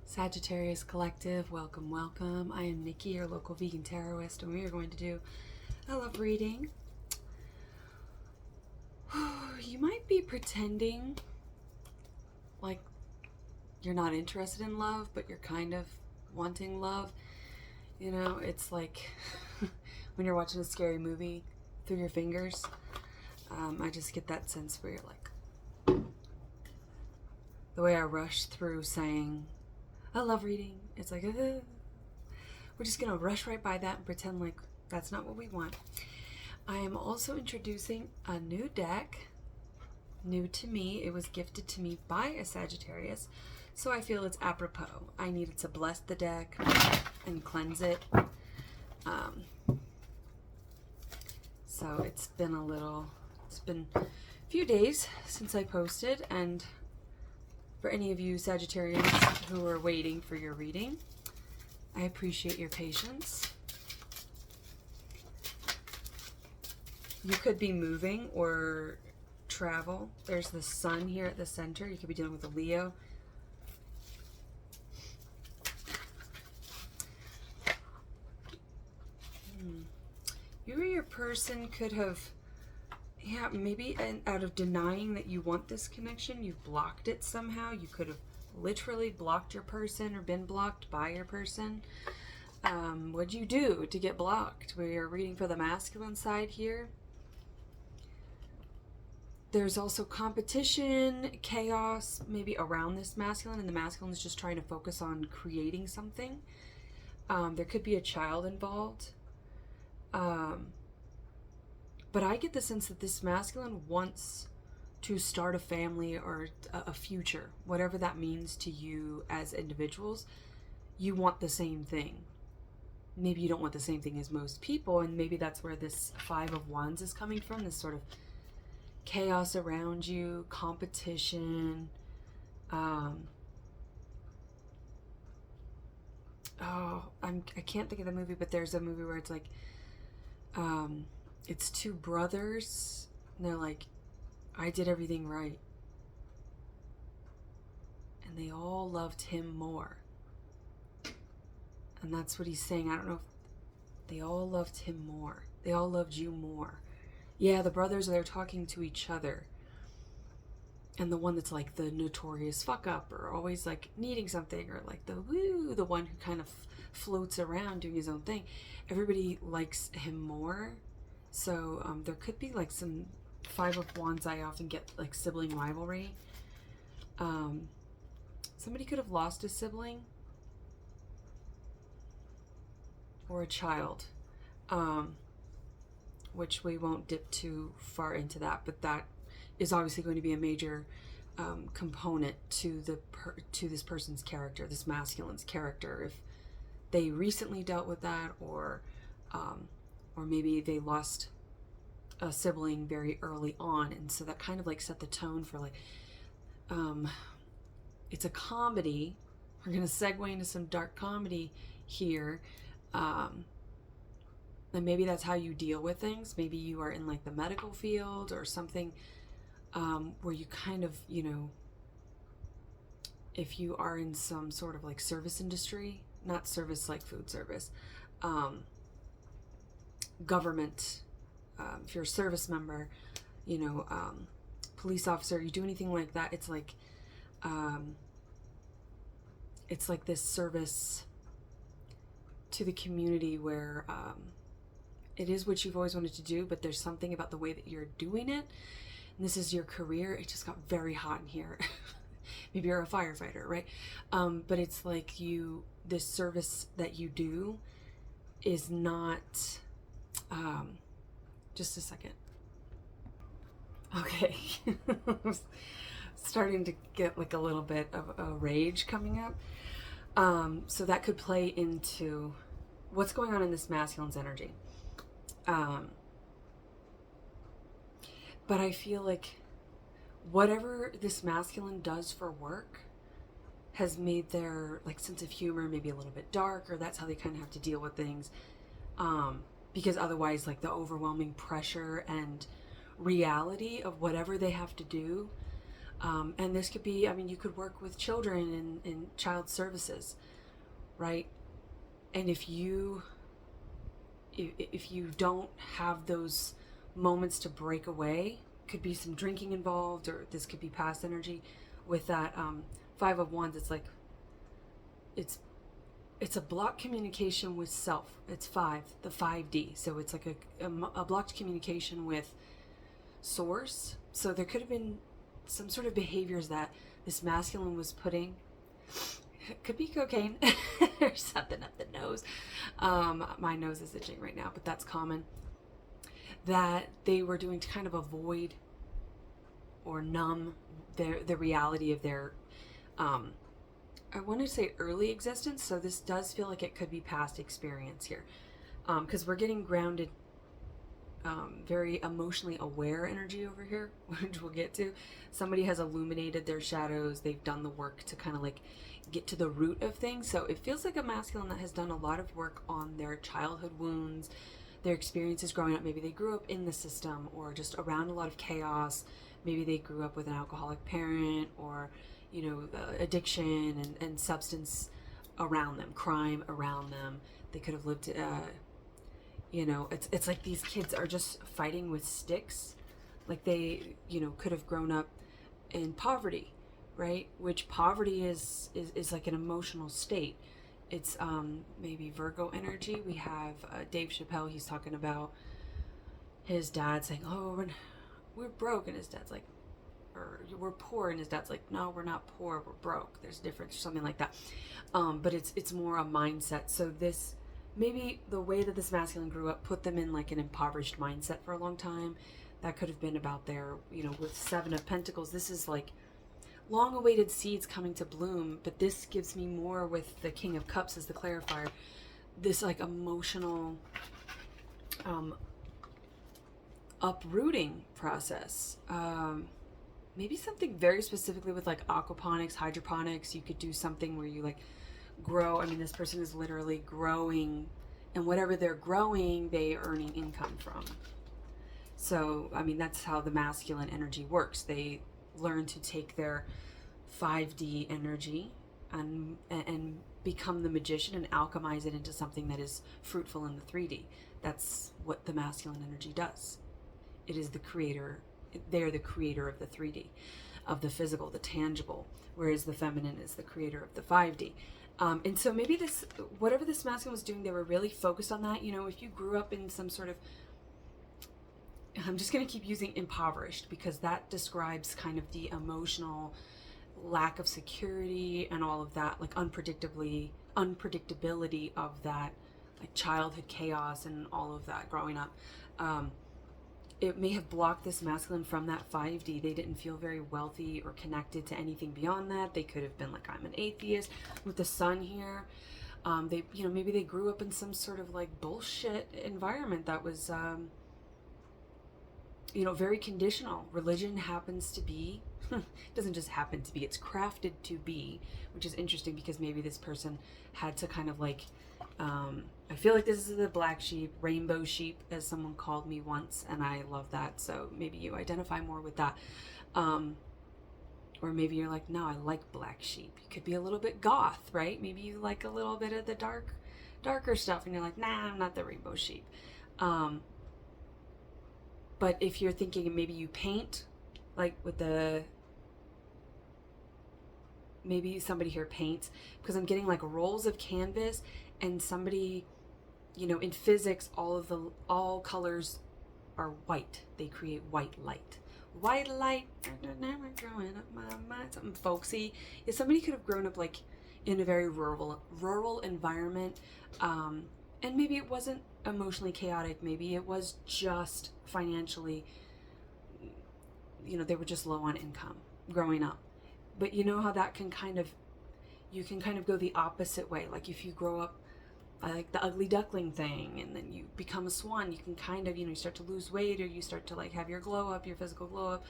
Sagittarius Collective, welcome, welcome. I am Nikki, your local vegan tarotist, and we are going to do a love reading. You might be pretending like you're not interested in love, but you're kind of wanting love. You know, it's like when you're watching a scary movie through your fingers. I just get that sense where you're like, the way I rush through saying a love reading, it's like, we're just gonna rush right by that and pretend like that's not what we want. I am also introducing a new deck, new to me. It was gifted to me by a Sagittarius, so I feel it's apropos. I needed to bless the deck and cleanse it. So it's been a few days since I posted, and for any of you Sagittarians who are waiting for your reading, I appreciate your patience. You could be moving or travel. There's the sun here at the center. You could be dealing with a Leo. You or your person could have, maybe out of denying that you want this connection, you've blocked it somehow. You could have literally blocked your person or been blocked by your person. What'd you do to get blocked? We are reading for the masculine side here. There's also competition, chaos, maybe around this masculine, and the masculine is just trying to focus on creating something. There could be a child involved. But I get the sense that this masculine wants to start a family or a future, whatever that means to you as individuals. You want the same thing. Maybe you don't want the same thing as most people, and maybe that's where this Five of Wands is coming from, this sort of chaos around you, competition. I can't think of the movie, but there's a movie where it's like, it's two brothers, and they're like, I did everything right. And they all loved him more. And that's what he's saying. I don't know if they all loved him more. They all loved you more. Yeah, the brothers, they're talking to each other. And the one that's like the notorious fuck up, or always like needing something, or like the one who kind of floats around doing his own thing. Everybody likes him more. So there could be like some Five of Wands. I often get like sibling rivalry. Somebody could have lost a sibling or a child, which we won't dip too far into that, but that is obviously going to be a major component to this person's character, this masculine's character, if they recently dealt with that, or maybe they lost a sibling very early on, and so that kind of like set the tone for like, it's a comedy. We're going to segue into some dark comedy here, and maybe that's how you deal with things. Maybe you are in like the medical field or something, where you kind of, you know, if you are in some sort of like service industry, not service like food service, government, if you're a service member, you know, police officer, you do anything like that, it's like this service to the community where it is what you've always wanted to do, but there's something about the way that you're doing it, and this is your career. It just got very hot in here. Maybe you're a firefighter, right? But it's like this service that you do is not, just a second. Okay. Starting to get like a little bit of a rage coming up. So that could play into what's going on in this masculine's energy. But I feel like whatever this masculine does for work has made their like sense of humor maybe a little bit dark, or that's how they kind of have to deal with things. Because otherwise, like the overwhelming pressure and reality of whatever they have to do, And this could be, I mean, you could work with children in child services, right? And if you don't have those moments to break away, could be some drinking involved, or this could be past energy. With that Five of Wands, it's like it's a blocked communication with self. It's the 5D. So it's like a blocked communication with source. So there could have been some sort of behaviors that this masculine was putting. It could be cocaine or something up the nose. My nose is itching right now, but that's common. That they were doing to kind of avoid or numb the reality of their I want to say early existence, so this does feel like it could be past experience here, because we're getting grounded, very emotionally aware energy over here, which we'll get to. Somebody has illuminated their shadows. They've done the work to kind of like get to the root of things. So it feels like a masculine that has done a lot of work on their childhood wounds, their experiences growing up. Maybe they grew up in the system or just around a lot of chaos. Maybe they grew up with an alcoholic parent, or addiction and substance around them, crime around them. They could have lived, it's like these kids are just fighting with sticks. Like they, could have grown up in poverty, right? Which poverty is like an emotional state. It's maybe Virgo energy. We have Dave Chappelle. He's talking about his dad saying, "Oh, we're broke," and his dad's like, or "We're poor," and his dad's like, "No, we're not poor, we're broke. There's a difference," or something like that. But it's more a mindset. So this, maybe the way that this masculine grew up put them in like an impoverished mindset for a long time. That could have been about their, with Seven of Pentacles. This is like long-awaited seeds coming to bloom, but this gives me more with the King of Cups as the clarifier. This like emotional uprooting process. Maybe something very specifically with like aquaponics, hydroponics. You could do something where you like grow. I mean, this person is literally growing, and whatever they're growing, they are earning income from. So, I mean, that's how the masculine energy works. They learn to take their 5D energy and become the magician and alchemize it into something that is fruitful in the 3D. That's what the masculine energy does. It is the creator. They're the creator of the 3D, of the physical, the tangible, whereas the feminine is the creator of the 5D. And so maybe this, whatever this masculine was doing, they were really focused on that. If you grew up in some sort of, I'm just going to keep using impoverished, because that describes kind of the emotional lack of security and all of that, like unpredictability of that, like childhood chaos and all of that growing up. It may have blocked this masculine from that 5D. They didn't feel very wealthy or connected to anything beyond that. They could have been like, I'm an atheist with the sun here. They, maybe they grew up in some sort of like bullshit environment that was, very conditional. Religion happens to be, doesn't just happen to be, it's crafted to be, which is interesting because maybe this person had to kind of like, I feel like this is the black sheep, rainbow sheep, as someone called me once, and I love that. So maybe you identify more with that. Or maybe you're like, no, I like black sheep. You could be a little bit goth, right? Maybe you like a little bit of the darker stuff, and you're like, nah, I'm not the rainbow sheep. But if you're thinking maybe you paint, like with maybe somebody here paints, because I'm getting like rolls of canvas, and somebody, in physics, all colors are white. They create white light. White light, never growing up my mind, something folksy. Yeah, somebody could have grown up like in a very rural environment, and maybe it wasn't emotionally chaotic. Maybe it was just financially, they were just low on income growing up. But you know how that can you can kind of go the opposite way. Like if you grow up like the ugly duckling thing, and then you become a swan, you can kind of, you start to lose weight, or you start to like have your glow up, your physical glow up.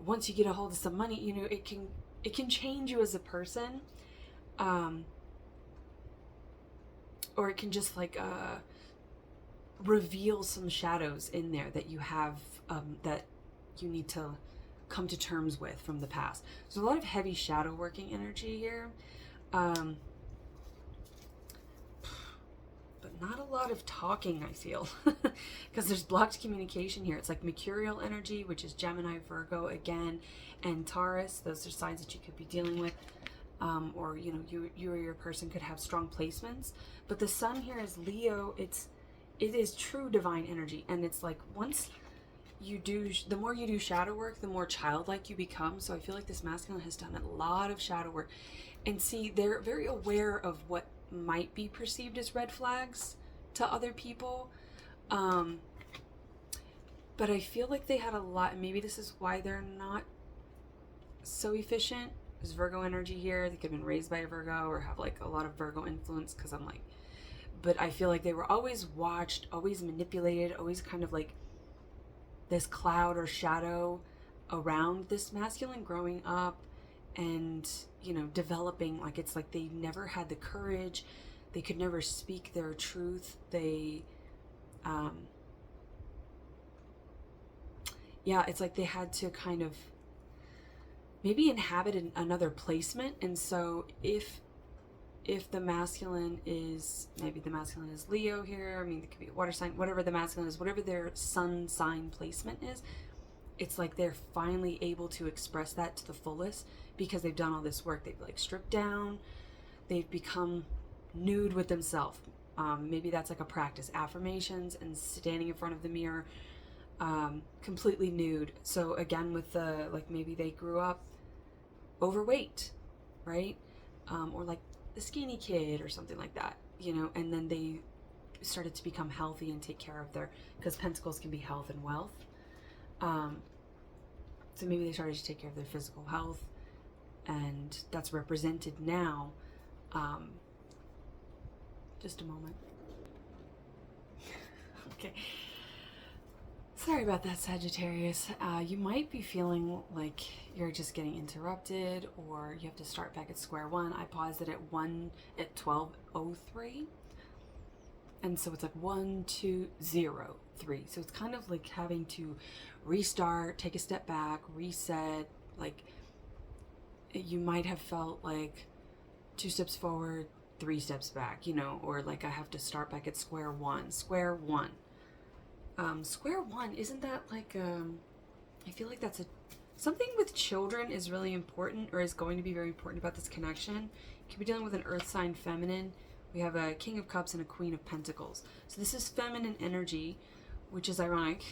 Once you get a hold of some money, it can change you as a person. Or it can just like reveal some shadows in there that you have, that you need to come to terms with from the past. There's a lot of heavy shadow working energy here. But not a lot of talking, I feel, because there's blocked communication here. It's like mercurial energy, which is Gemini, Virgo again, and Taurus. Those are signs that you could be dealing with, or you know, you or your person could have strong placements. But the sun here is Leo. It is true divine energy, and it's like once you do, the more you do shadow work, the more childlike you become. So I feel like this masculine has done a lot of shadow work, and see, they're very aware of what might be perceived as red flags to other people, but I feel like they had a lot, and maybe this is why they're not so efficient. There's Virgo energy here. They could have been raised by a Virgo or have like a lot of Virgo influence, because I'm like, but I feel like they were always watched, always manipulated, always kind of like this cloud or shadow around this masculine growing up and, you know, developing. Like, it's like they never had the courage, they could never speak their truth. They yeah, it's like they had to kind of maybe inhabit another placement. And so if the masculine is, maybe the masculine is Leo here, I mean, it could be a water sign, whatever the masculine is, whatever their sun sign placement is, it's like they're finally able to express that to the fullest because they've done all this work. They've like stripped down, they've become nude with themselves. Maybe that's like a practice, affirmations and standing in front of the mirror, completely nude. So again, with the, like, maybe they grew up overweight, right? Or like the skinny kid or something like that, you know, and then they started to become healthy and take care of their, because pentacles can be health and wealth. So maybe they started to take care of their physical health, and that's represented now. Just a moment. Okay. Sorry about that, Sagittarius. You might be feeling like you're just getting interrupted, or you have to start back at square one. I paused it at 12:03. And so it's like 1, 2, 0, 3. So it's kind of like having to restart, take a step back, reset. Like, you might have felt like 2 steps forward, 3 steps back, you know, or like I have to start back at square one. Square one, isn't that like, I feel like that's something with children is really important, or is going to be very important about this connection. You could be dealing with an earth sign feminine. We have a King of Cups and a Queen of Pentacles. So this is feminine energy, which is ironic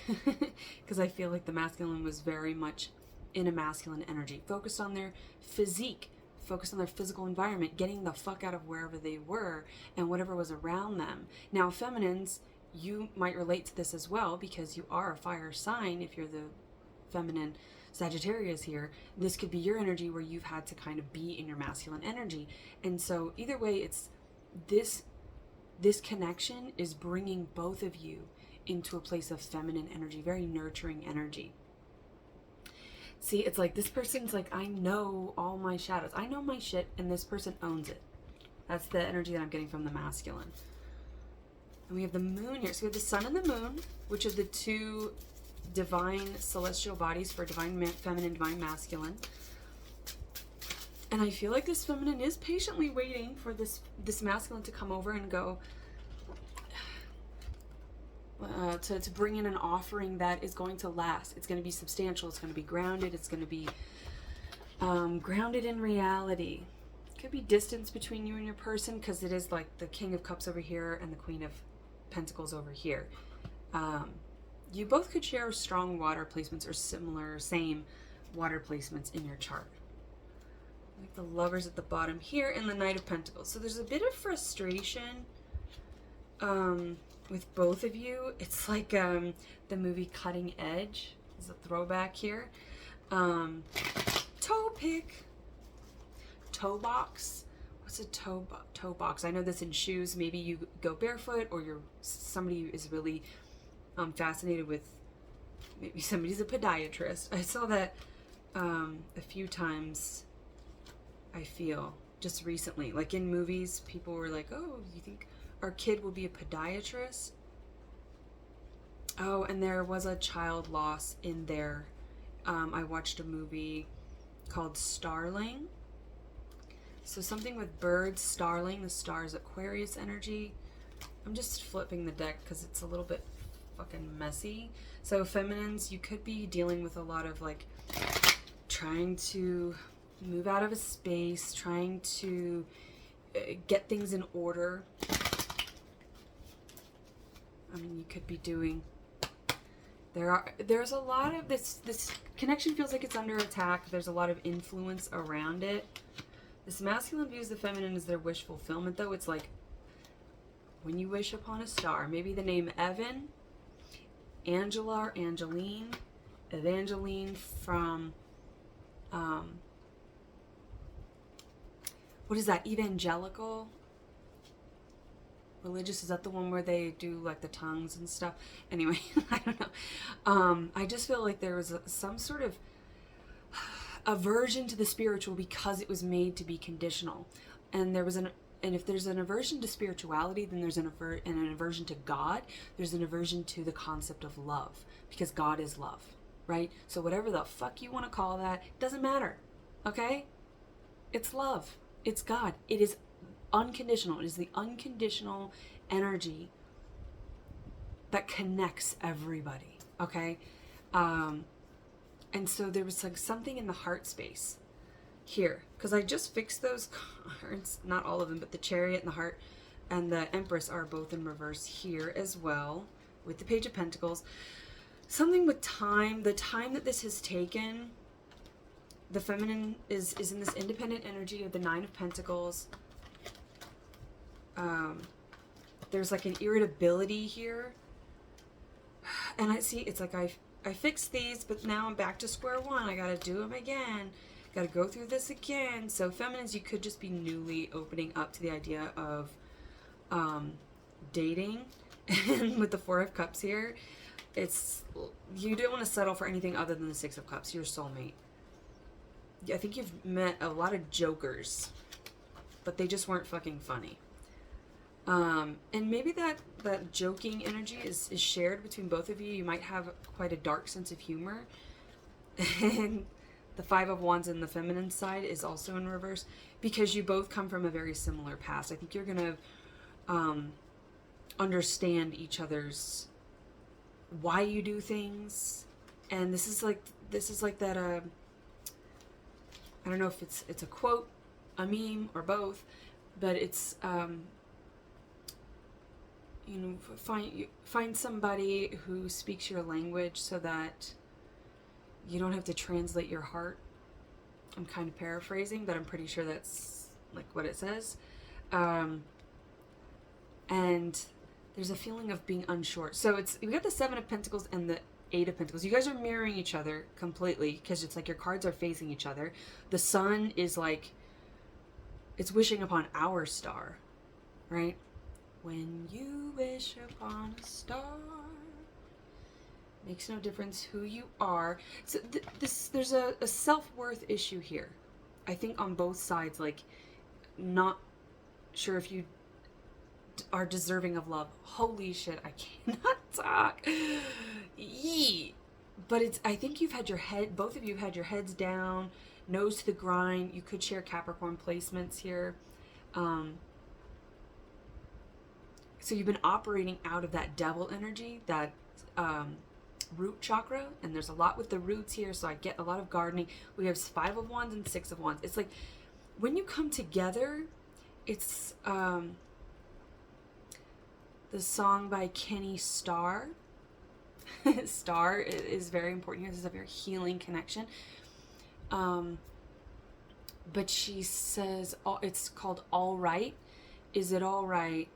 because I feel like the masculine was very much in a masculine energy, focused on their physique, focused on their physical environment, getting the fuck out of wherever they were and whatever was around them. Now, feminines, you might relate to this as well because you are a fire sign. If you're the feminine Sagittarius here, this could be your energy where you've had to kind of be in your masculine energy. And so either way, it's this connection is bringing both of you into a place of feminine energy, very nurturing energy. See, it's like this person's like, I know all my shadows, I know my shit, and this person owns it. That's the energy that I'm getting from the masculine. And we have the moon here. So we have the sun and the moon, which are the two divine celestial bodies for divine feminine, divine masculine. And I feel like this feminine is patiently waiting for this masculine to come over and go, to bring in an offering that is going to last. It's going to be substantial. It's going to be grounded. It's going to be grounded in reality. Could be distance between you and your person, because it is like the King of Cups over here and the Queen of Pentacles over here. You both could share strong water placements or similar, same water placements in your chart. Like the Lovers at the bottom here and the Knight of Pentacles. So there's a bit of frustration with both of you. It's like the movie Cutting Edge is a throwback here. Toe pick. Toe box. What's a toe box? I know this in shoes. Maybe you go barefoot, or you're somebody who is really fascinated with, maybe somebody's a podiatrist. I saw that a few times, I feel, just recently. Like in movies, people were like, oh, you think our kid will be a podiatrist? Oh, and there was a child loss in there I watched a movie called Starling. So something with birds, starling, the stars, Aquarius energy. I'm just flipping the deck because it's a little bit fucking messy. So feminines, you could be dealing with a lot of like trying to move out of a space, trying to get things in order. I mean, you could be doing, there's a lot of this connection feels like it's under attack. There's a lot of influence around it. This masculine views the feminine as their wish fulfillment, though. It's like when you wish upon a star. Maybe the name Evan, Angela or Angeline, Evangeline from, what is that, evangelical? Religious, is that the one where they do like the tongues and stuff? Anyway, I don't know. I just feel like there was some sort of aversion to the spiritual because it was made to be conditional, and if there's an aversion to spirituality, then there's an aversion to God. There's an aversion to the concept of love, because God is love, right? So whatever the fuck you want to call that, doesn't matter, okay? It's love. It's God. It is unconditional. It is the unconditional energy that connects everybody, okay? And so there was like something in the heart space here, because I just fixed those cards, not all of them, but the Chariot and the Heart and the Empress are both in reverse here as well, with the Page of Pentacles. Something with time, the time that this has taken. The feminine is in this independent energy of the Nine of Pentacles. There's like an irritability here, and I see it's like I fixed these, but now I'm back to square one. I gotta do them again. Gotta go through this again. So feminines, you could just be newly opening up to the idea of dating. And with the Four of Cups here, it's, you don't want to settle for anything other than the Six of Cups, your soulmate. I think you've met a lot of jokers, but they just weren't fucking funny. And maybe that joking energy is shared between both of you. You might have quite a dark sense of humor. And the Five of Wands in the feminine side is also in reverse, because you both come from a very similar past. I think you're going to understand each other's, why you do things. And this is like that, I don't know if it's a quote, a meme, or both, but it's, you know, find somebody who speaks your language so that you don't have to translate your heart. I'm kind of paraphrasing, but I'm pretty sure that's like what it says. And there's a feeling of being unsure. So we got the Seven of Pentacles and the Eight of Pentacles. You guys are mirroring each other completely, because it's like your cards are facing each other. The Sun is like, it's wishing upon our star, right? When you wish upon a star, makes no difference who you are. So there's a self-worth issue here, I think, on both sides. Like, not sure if you are deserving of love. Holy shit, I cannot talk. Yee. But I think you've had both of you had your heads down, nose to the grind. You could share Capricorn placements here. So you've been operating out of that devil energy, that root chakra, and there's a lot with the roots here, so I get a lot of gardening. We have Five of Wands and Six of Wands. It's like when you come together, it's the song by Kenny Starr. Starr is very important here. This is a very healing connection. But she says, it's called All Right. Is it all right?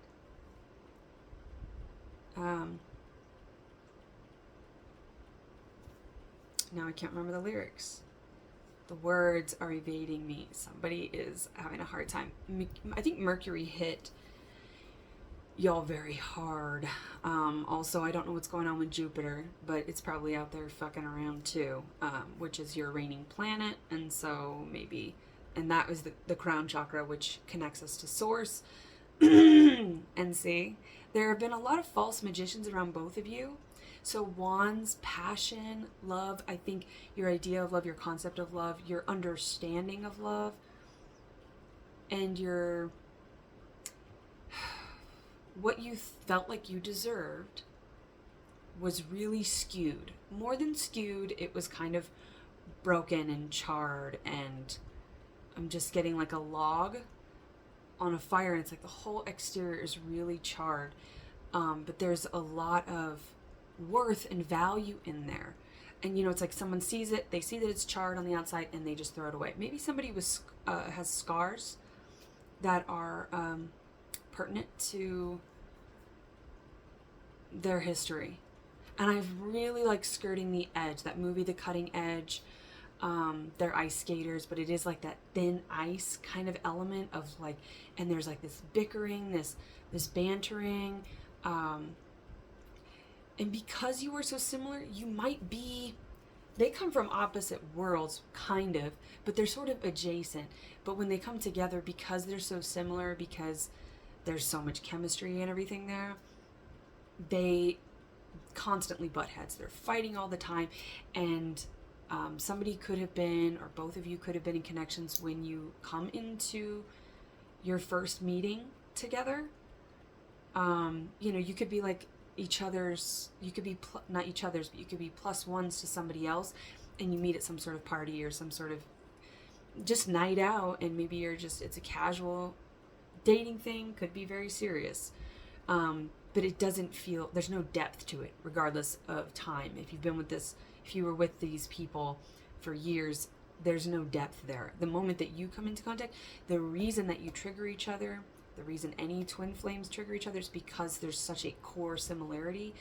Now I can't remember the lyrics. The words are evading me. Somebody is having a hard time. I think Mercury hit y'all very hard. Also, I don't know what's going on with Jupiter, but it's probably out there fucking around too, which is your reigning planet. And so maybe, and that was the crown chakra, which connects us to source. And see, there have been a lot of false magicians around both of you. So wands, passion, love. I think your idea of love, your concept of love, your understanding of love, and your what you felt like you deserved was really skewed. More than skewed, it was kind of broken and charred, and I'm just getting like a log on a fire, and it's like the whole exterior is really charred. But there's a lot of worth and value in there. And it's like someone sees it, they see that it's charred on the outside, and they just throw it away. Maybe somebody has scars that are pertinent to their history. And I've really like Skirting the Edge, that movie, The Cutting Edge. They're ice skaters, but it is like that thin ice kind of element of like, and there's like this bickering, this bantering, and because you are so similar, you might be, they come from opposite worlds, kind of, but they're sort of adjacent. But when they come together, because they're so similar, because there's so much chemistry and everything there, they constantly butt heads. They're fighting all the time, and somebody could have been, or both of you could have been in connections when you come into your first meeting together. You could be like each other's, you could be not each other's, but you could be plus ones to somebody else, and you meet at some sort of party or some sort of just night out, and maybe it's a casual dating thing, could be very serious. But it doesn't feel, there's no depth to it, regardless of time. If you were with these people for years, there's no depth there. The moment that you come into contact, the reason that you trigger each other, the reason any twin flames trigger each other is because there's such a core similarity.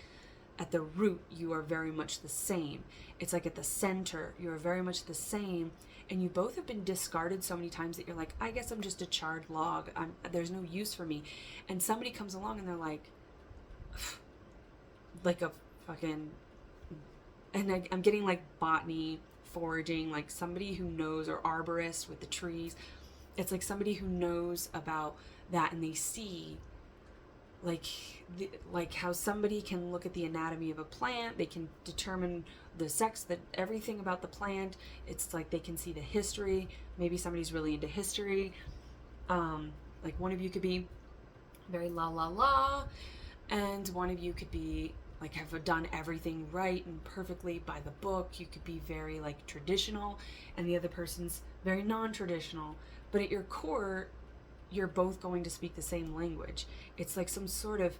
At the root, you are very much the same. It's like at the center, you are very much the same, and you both have been discarded so many times that you're like, I guess I'm just a charred log. There's no use for me. And somebody comes along and they're like a fucking, and I'm getting like botany, foraging, like somebody who knows, or arborist with the trees. It's like somebody who knows about that, and they see like how somebody can look at the anatomy of a plant, they can determine the sex, that everything about the plant. It's like they can see the history. Maybe somebody's really into history. Like one of you could be very la la la, and one of you could be like have done everything right and perfectly by the book. You could be very like traditional, and the other person's very non-traditional. But at your core, you're both going to speak the same language. It's like some sort of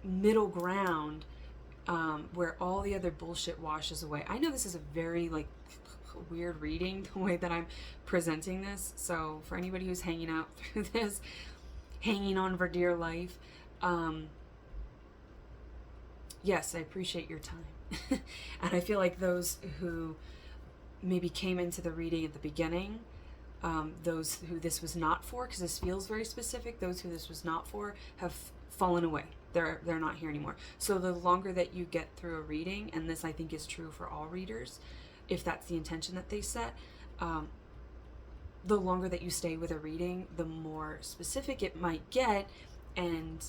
middle ground where all the other bullshit washes away. I know this is a very like weird reading, the way that I'm presenting this. So for anybody who's hanging out through this, hanging on for dear life, yes, I appreciate your time. And I feel like those who maybe came into the reading at the beginning, those who this was not for, because this feels very specific, those who this was not for have fallen away. They're not here anymore. So the longer that you get through a reading, and this I think is true for all readers, if that's the intention that they set, the longer that you stay with a reading, the more specific it might get, and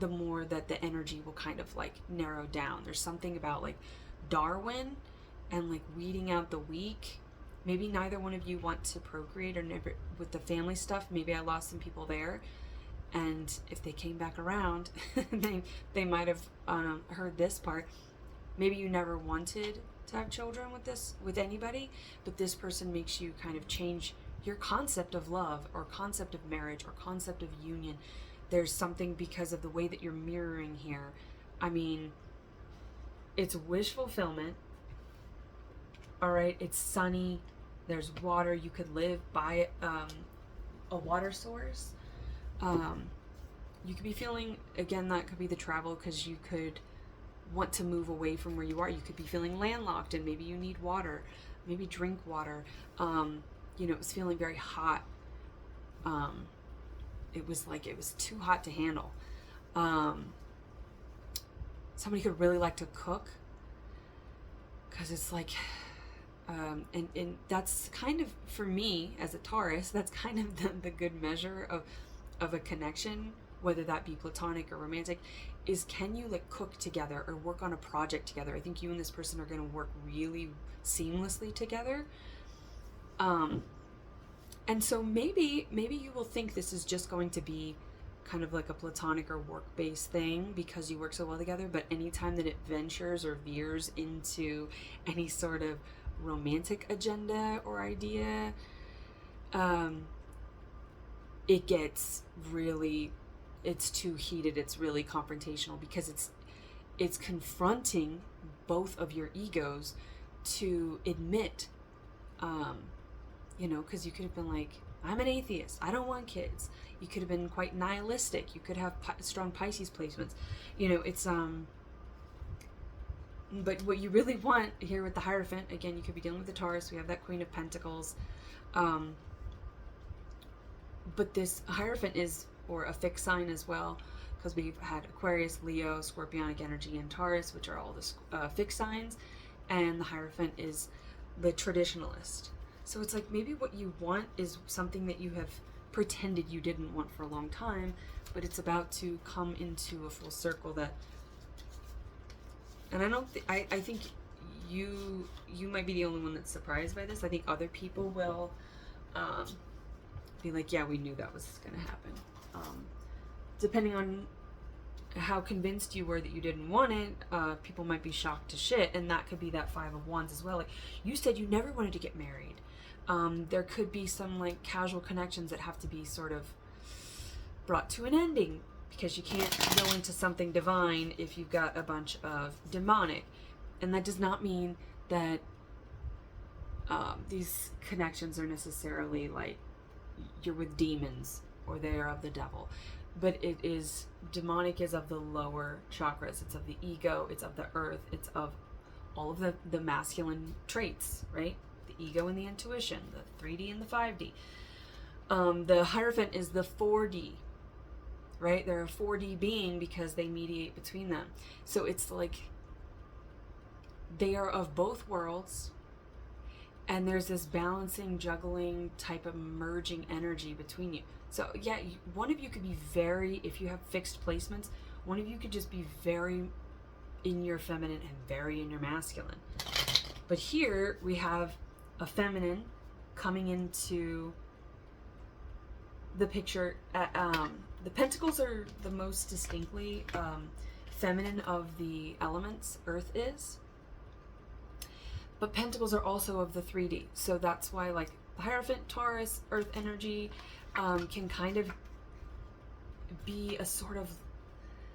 the more that the energy will kind of like narrow down. There's something about like Darwin and like weeding out the weak. Maybe neither one of you want to procreate, or never with the family stuff. Maybe I lost some people there, and if they came back around, they might have heard this part. Maybe you never wanted to have children with anybody, but this person makes you kind of change your concept of love, or concept of marriage, or concept of union. There's something because of the way that you're mirroring here. I mean, it's wish fulfillment. All right, it's sunny. There's water. You could live by a water source. You could be feeling, again, that could be the travel, because you could want to move away from where you are. You could be feeling landlocked, and maybe you need water. Maybe drink water. It was feeling very hot. It was too hot to handle. Somebody could really like to cook, because it's like, and that's kind of, for me as a Taurus, that's kind of the good measure of a connection, whether that be platonic or romantic, is, can you like cook together or work on a project together? I think you and this person are going to work really seamlessly together. And so maybe you will think this is just going to be kind of like a platonic or work-based thing because you work so well together, but anytime that it ventures or veers into any sort of romantic agenda or idea, it gets really, it's too heated, it's really confrontational, because it's confronting both of your egos to admit, because you could have been like, I'm an atheist, I don't want kids. You could have been quite nihilistic. You could have strong Pisces placements. It's but what you really want here with the Hierophant, again, you could be dealing with the Taurus. We have that Queen of Pentacles. But this Hierophant is, or a fixed sign as well, because we've had Aquarius, Leo, Scorpionic energy, and Taurus, which are all the fixed signs. And the Hierophant is the traditionalist. So it's like maybe what you want is something that you have pretended you didn't want for a long time, but it's about to come into a full circle. That, and I think you might be the only one that's surprised by this. I think other people will be like, yeah, we knew that was going to happen. Depending on how convinced you were that you didn't want it, people might be shocked to shit, and that could be that Five of Wands as well. Like, you said you never wanted to get married. There could be some like casual connections that have to be sort of brought to an ending, because you can't go into something divine if you've got a bunch of demonic. And that does not mean that these connections are necessarily like you're with demons or they are of the devil. But it is, demonic is of the lower chakras. It's of the ego, it's of the earth, it's of all of the masculine traits, right? The ego and the intuition, the 3D and the 5D. The Hierophant is the 4D, right? They're a 4D being because they mediate between them. So it's like they are of both worlds, and there's this balancing, juggling type of merging energy between you. So yeah, one of you could be very, if you have fixed placements, one of you could just be very in your feminine and very in your masculine. But here we have a feminine coming into the picture. The Pentacles are the most distinctly feminine of the elements, Earth is. But Pentacles are also of the 3D. So that's why like the Hierophant, Taurus, Earth energy can kind of be a sort of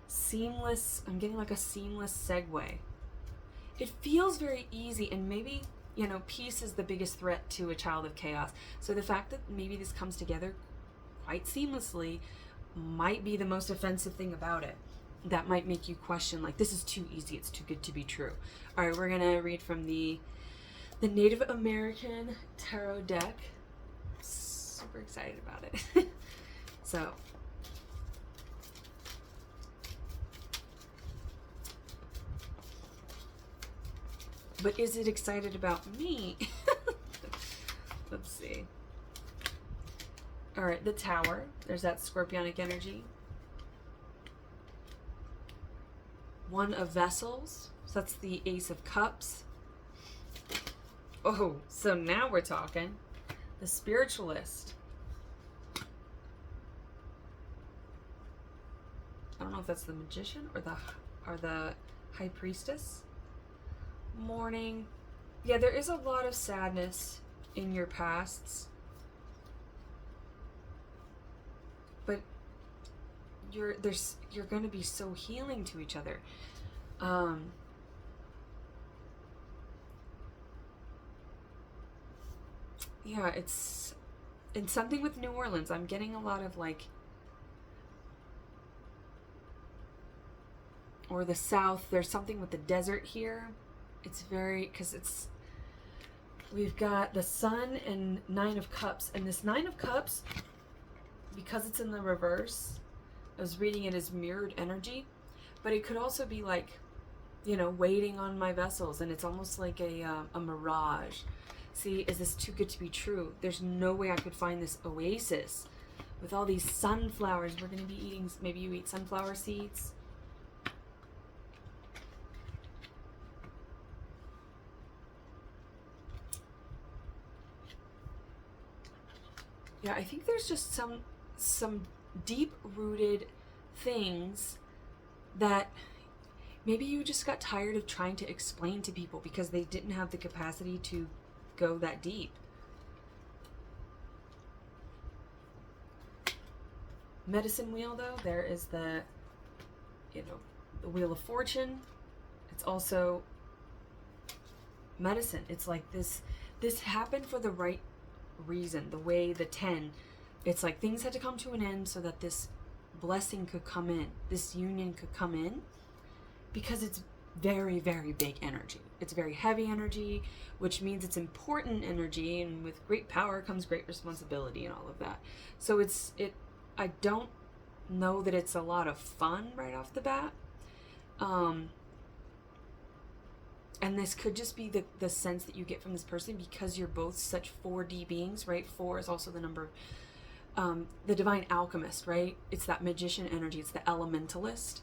seamless, I'm getting like a seamless segue. It feels very easy, and maybe, peace is the biggest threat to a child of chaos. So the fact that maybe this comes together quite seamlessly might be the most offensive thing about it. That might make you question, like, this is too easy, it's too good to be true. All right, we're gonna read from the Native American Tarot deck. Super excited about it. So, but is it excited about me? Let's see. All right, the Tower. There's that Scorpionic energy. One of Vessels. So that's the Ace of Cups. Oh, so now we're talking. The Spiritualist. I don't know if that's the Magician or the High Priestess. Mourning. Yeah, there is a lot of sadness in your pasts. But you're going to be so healing to each other. Yeah, it's something with New Orleans. I'm getting a lot of like, or the South. There's something with the desert here. It's very, because we've got the Sun and Nine of Cups, and this Nine of Cups, because it's in the reverse, I was reading it as mirrored energy, but it could also be like, waiting on my vessels, and it's almost like a mirage. See, is this too good to be true? There's no way I could find this oasis with all these sunflowers. We're going to be eating, maybe you eat sunflower seeds. Yeah, I think there's just some deep-rooted things that maybe you just got tired of trying to explain to people because they didn't have the capacity to go that deep. Medicine wheel, though, there is the, the Wheel of Fortune. It's also medicine. It's like this happened for the right reason. The way the 10, it's like things had to come to an end so that this blessing could come in, this union could come in, because it's very, very big energy. It's very heavy energy, which means it's important energy, and with great power comes great responsibility and all of that. So I don't know that it's a lot of fun right off the bat. And this could just be the sense that you get from this person because you're both such 4D beings, right? 4 is also the number of the divine alchemist, right? It's that magician energy. It's the elementalist.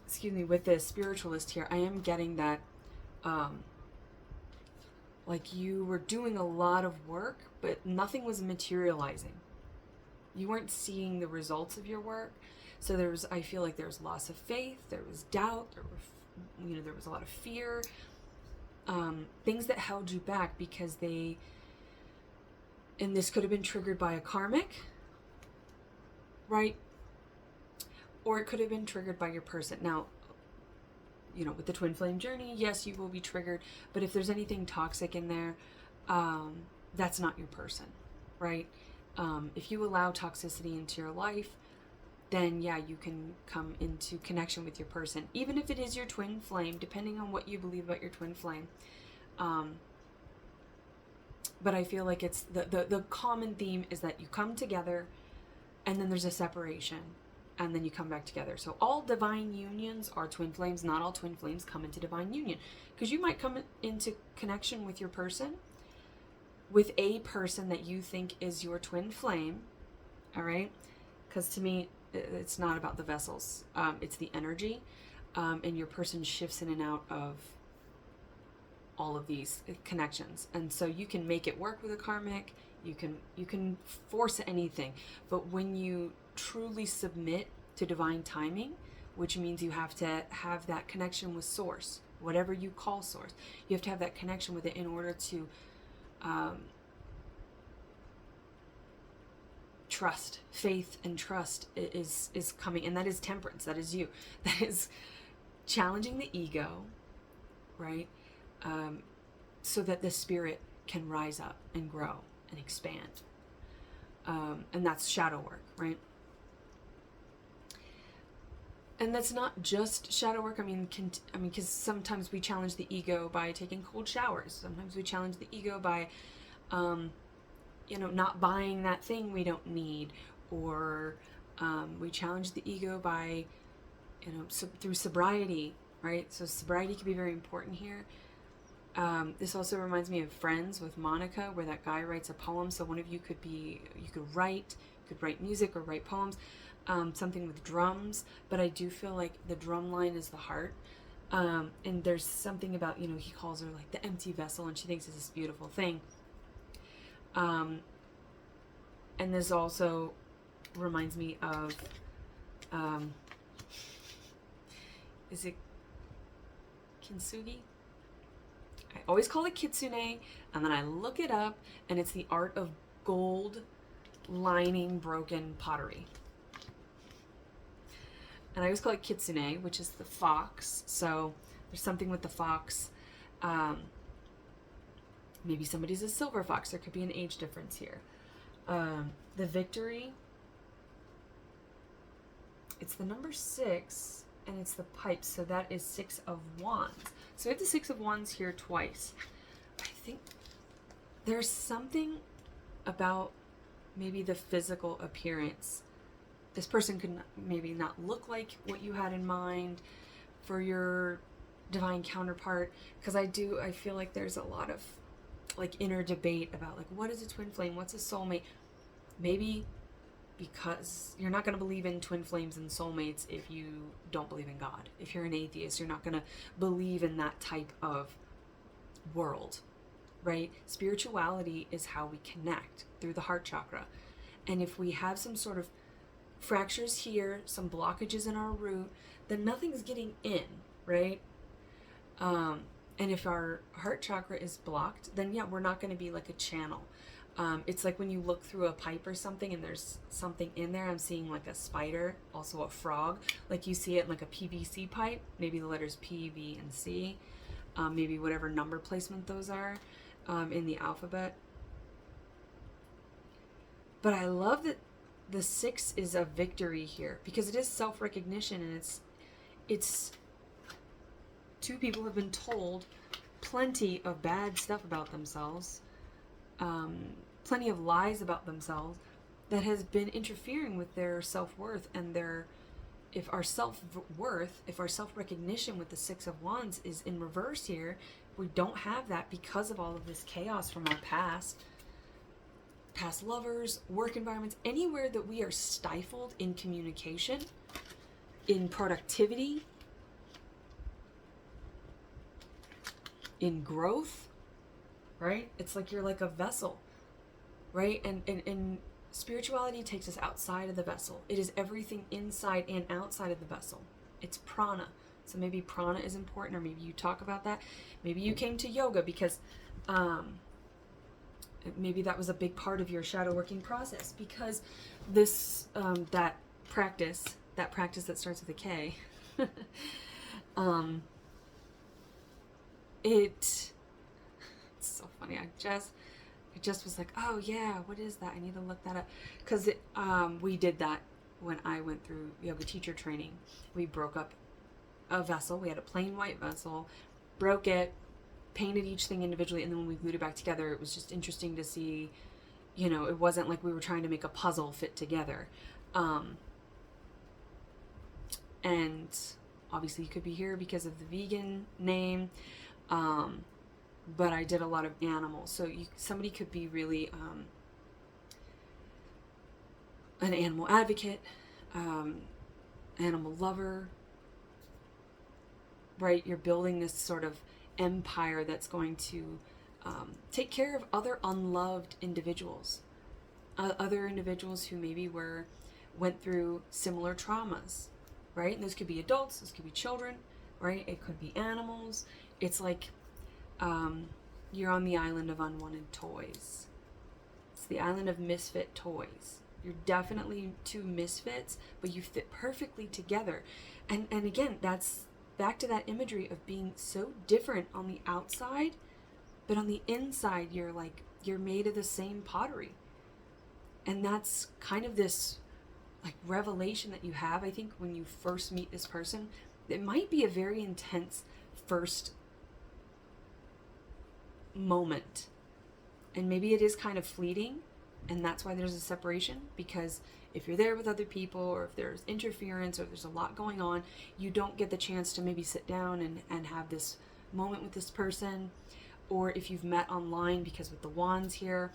Excuse me, with the spiritualist here, I am getting that like you were doing a lot of work, but nothing was materializing. You weren't seeing the results of your work. So I feel like there was loss of faith, there was doubt, there was a lot of fear, things that held you back because and this could have been triggered by a karmic, right? Or it could have been triggered by your person. Now, with the twin flame journey, yes, you will be triggered, but if there's anything toxic in there, that's not your person, right? If you allow toxicity into your life, then yeah, you can come into connection with your person, even if it is your twin flame, depending on what you believe about your twin flame. But I feel like it's the common theme is that you come together and then there's a separation and then you come back together. So all divine unions are twin flames. Not all twin flames come into divine union, because you might come into connection with your person, with a person that you think is your twin flame. All right. Because to me, it's not about the vessels. It's the energy. And your person shifts in and out of all of these connections. And so you can make it work with a karmic. You can force anything. But when you truly submit to divine timing, which means you have to have that connection with source, whatever you call source, you have to have that connection with it in order to trust. Faith and trust is coming, and that is temperance. That is you. That is challenging the ego, right? So that the spirit can rise up and grow and expand. And that's shadow work, right? And that's not just shadow work. I mean, because sometimes we challenge the ego by taking cold showers. Sometimes we challenge the ego by, not buying that thing we don't need, or we challenge the ego by, through sobriety, right? So sobriety can be very important here. This also reminds me of Friends with Monica, where that guy writes a poem. So one of you could write music or write poems, something with drums. But I do feel like the drum line is the heart. And there's something about, he calls her like the empty vessel, and she thinks it's this beautiful thing. And this also reminds me of, is it kintsugi? I always call it kitsune, and then I look it up, and it's the art of gold lining broken pottery. And I always call it kitsune, which is the fox. So there's something with the fox. Maybe somebody's a silver fox. There could be an age difference here. The victory, it's the number 6, and it's the pipes. So that is 6 of wands. So we have the 6 of wands here twice. I think there's something about maybe the physical appearance. This person could maybe not look like what you had in mind for your divine counterpart. Because I feel like there's a lot of like inner debate about like, what is a twin flame? What's a soulmate? Maybe because you're not going to believe in twin flames and soulmates if you don't believe in God. If you're an atheist, you're not going to believe in that type of world. right? Spirituality is how we connect through the heart chakra. And if we have some sort of fractures here, some blockages in our root, then nothing's getting in, right? And if our heart chakra is blocked, then yeah, we're not going to be like a channel. It's like when you look through a pipe or something and there's something in there. I'm seeing like a spider, also a frog. Like you see it in like a PVC pipe, maybe the letters P, V, and C, maybe whatever number placement those are in the alphabet. But I love that the 6 is a victory here because it is self-recognition, and it's two people have been told plenty of bad stuff about themselves, plenty of lies about themselves that has been interfering with their self-worth and if our self-worth, if our self-recognition with the 6 of Wands is in reverse here, we don't have that because of all of this chaos from our past lovers, work environments, anywhere that we are stifled in communication, in productivity, in growth, right? It's like you're like a vessel, right? And spirituality takes us outside of the vessel. It is everything inside and outside of the vessel. It's prana. So maybe prana is important, or maybe you talk about that. Maybe you came to yoga because maybe that was a big part of your shadow working process, because this that practice that starts with a K it's so funny. I just was like, oh yeah, what is that? I need to look that up, because we did that when I went through yoga teacher training. We broke up a vessel. We had a plain white vessel, broke it, painted each thing individually, and then when we glued it back together, it was just interesting to see, it wasn't like we were trying to make a puzzle fit together. And obviously you could be here because of the vegan name, but I did a lot of animals. So somebody could be really an animal advocate, animal lover, right? You're building this sort of empire that's going to take care of other unloved individuals, other individuals who maybe went through similar traumas, right? And those could be adults, those could be children, right? It could be animals. It's like you're on the island of unwanted toys. It's the island of misfit toys. You're definitely two misfits, but you fit perfectly together. And again, that's back to that imagery of being so different on the outside, but on the inside you're made of the same pottery. And that's kind of this like revelation that you have, I think, when you first meet this person. It might be a very intense first moment, and maybe it is kind of fleeting, and that's why there's a separation, because if you're there with other people, or if there's interference, or there's a lot going on, you don't get the chance to maybe sit down and have this moment with this person. Or if you've met online, because with the wands here,